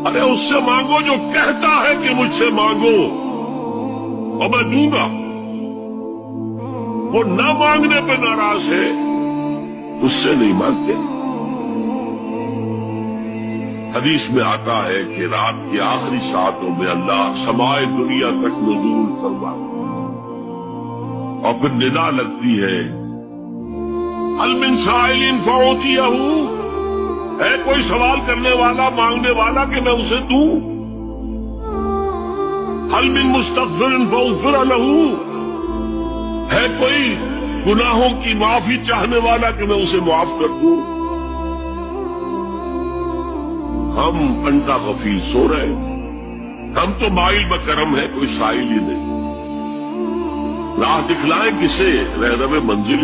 अरे उससे मांगो जो कहता है कि मुझसे मांगो और मैं दूंगा। वो न मांगने पे नाराज है, उससे नहीं मांगते। हदीस में आता है कि रात की आखिरी सातों में अल्लाह समाए दुनिया तक नुज़ूल फरमा और फिर निदा लगती है, हल मिन साइलिन फअतियहू, है कोई सवाल करने वाला, मांगने वाला कि मैं उसे दूं। हल मिन मुस्तग़फ़िरिन फ़अग़फ़िर लहू, है कोई गुनाहों की माफी चाहने वाला कि मैं उसे माफ कर दूं। हम अंडा गफील सो रहे हैं, हम तो माइल बकरम है, कोई साइल ही नहीं। राह दिखलाए किसे, रहरवे मंजिल